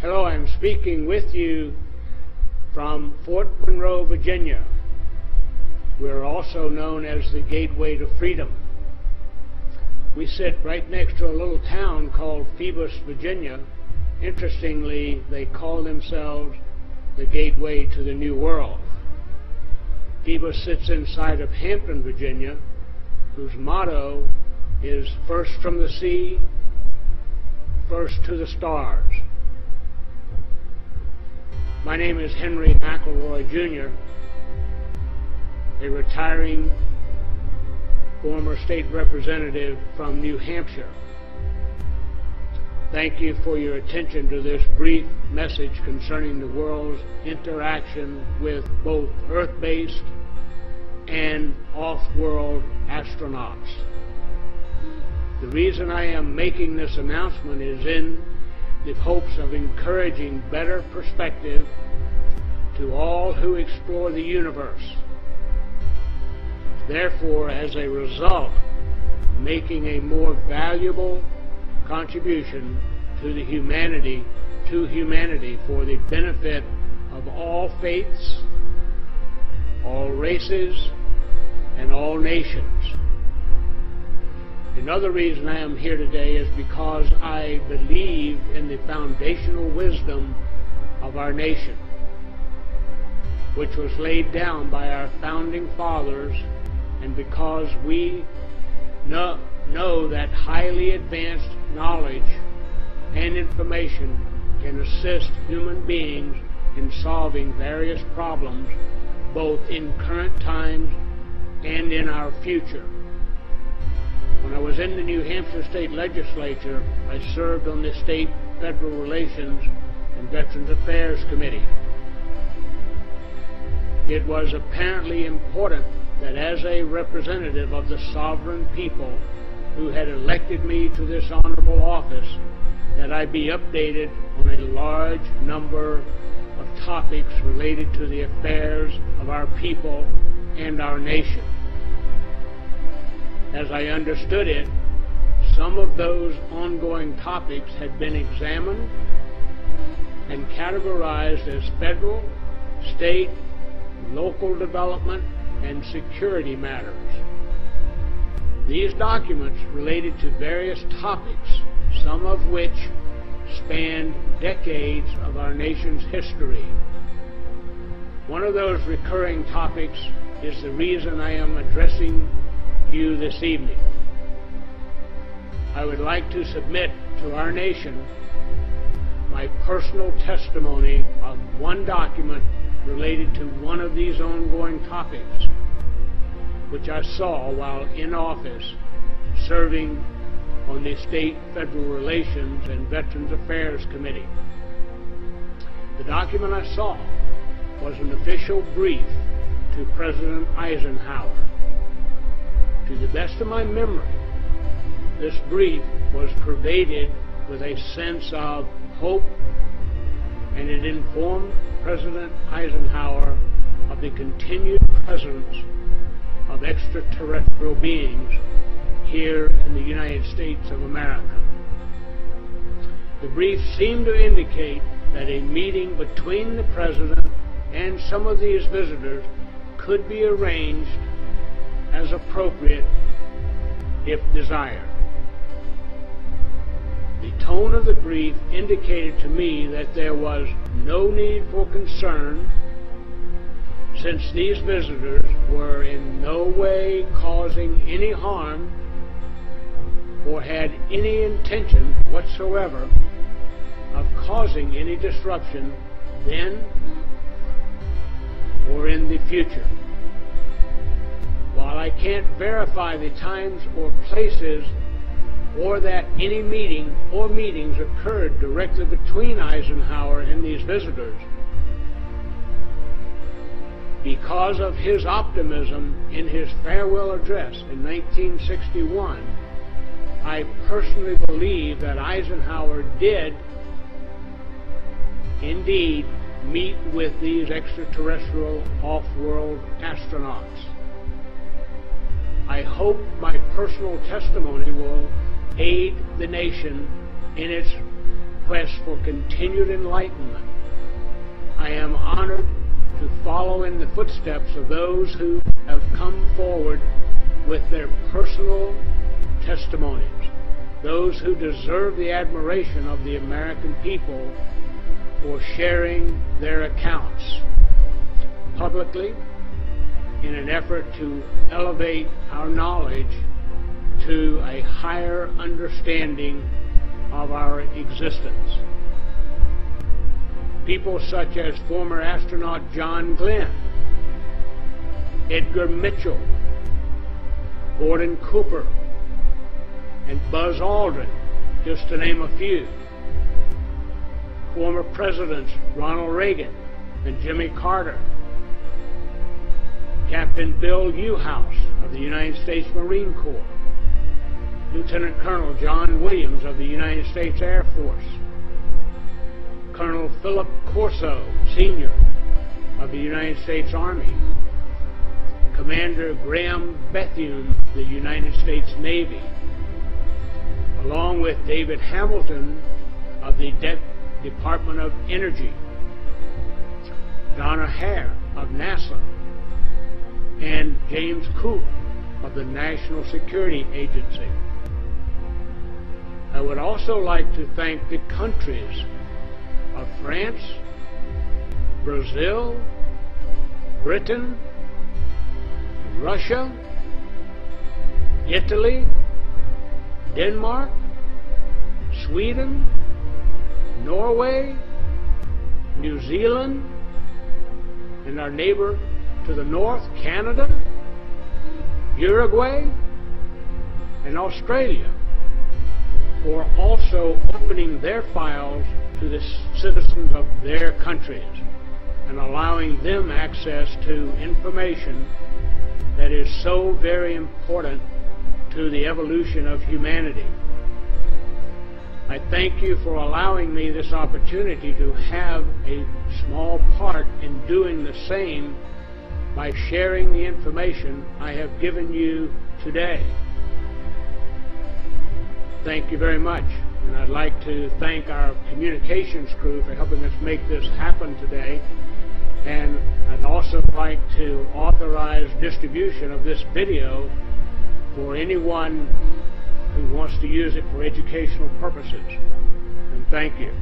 Hello, I'm speaking with you from Fort Monroe, Virginia. We're also known as the Gateway to Freedom. We sit right next to a little town called Phoebus, Virginia. Interestingly, they call themselves the Gateway to the New World. Phoebus sits inside of Hampton, Virginia, whose motto is first from the sea, first to the stars. My name is Henry McElroy, Jr., a retiring former state representative from New Hampshire. Thank you for your attention to this brief message concerning the world's interaction with both Earth-based and off-world astronauts. The reason I am making this announcement is in the hopes of encouraging better perspective to all who explore the universe. Therefore, as a result, making a more valuable contribution to humanity for the benefit of all faiths, all races, and all nations. Another reason I am here today is because I believe in the foundational wisdom of our nation, which was laid down by our founding fathers, and because we know that highly advanced knowledge and information can assist human beings in solving various problems, both in current times and in our future. When I was in the New Hampshire State Legislature, I served on the State Federal Relations and Veterans Affairs Committee. It was apparently important that as a representative of the sovereign people who had elected me to this honorable office, that I be updated on a large number of topics related to the affairs of our people and our nation. As I understood it, some of those ongoing topics had been examined and categorized as federal, state, local development, and security matters. These documents related to various topics, some of which spanned decades of our nation's history. One of those recurring topics is the reason I am addressing you this evening. I would like to submit to our nation my personal testimony of one document related to one of these ongoing topics, which I saw while in office serving on the State Federal Relations and Veterans Affairs Committee. The document I saw was an official brief to President Eisenhower. To the best of my memory, this brief was pervaded with a sense of hope, and it informed President Eisenhower of the continued presence of extraterrestrial beings here in the United States of America. The brief seemed to indicate that a meeting between the President and some of these visitors could be arranged as appropriate if desired. The tone of the brief indicated to me that there was no need for concern, since these visitors were in no way causing any harm or had any intention whatsoever of causing any disruption then or in the future. While I can't verify the times or places or that any meeting or meetings occurred directly between Eisenhower and these visitors, because of his optimism in his farewell address in 1961, I personally believe that Eisenhower did indeed meet with these extraterrestrial off-world astronauts. I hope my personal testimony will aid the nation in its quest for continued enlightenment, I am honored to follow in the footsteps of those who have come forward with their personal testimonies, those who deserve the admiration of the American people for sharing their accounts publicly in an effort to elevate our knowledge to a higher understanding of our existence. People such as former astronaut John Glenn, Edgar Mitchell, Gordon Cooper, and Buzz Aldrin, just to name a few. Former Presidents Ronald Reagan and Jimmy Carter, Captain Bill Newhouse of the United States Marine Corps, Lieutenant Colonel John Williams of the United States Air Force, Colonel Philip Corso, Sr. of the United States Army, Commander Graham Bethune of the United States Navy, along with David Hamilton of the Department of Energy, Donna Hare of NASA, and James Coop of the National Security Agency. I would also like to thank the countries of France, Brazil, Britain, Russia, Italy, Denmark, Sweden, Norway, New Zealand, and our neighbor to the north, Canada, Uruguay, and Australia, for also opening their files to the citizens of their countries and allowing them access to information that is so very important to the evolution of humanity. I thank you for allowing me this opportunity to have a small part in doing the same by sharing the information I have given you today. Thank you very much. And I'd like to thank our communications crew for helping us make this happen today. And I'd also like to authorize distribution of this video for anyone who wants to use it for educational purposes. And thank you.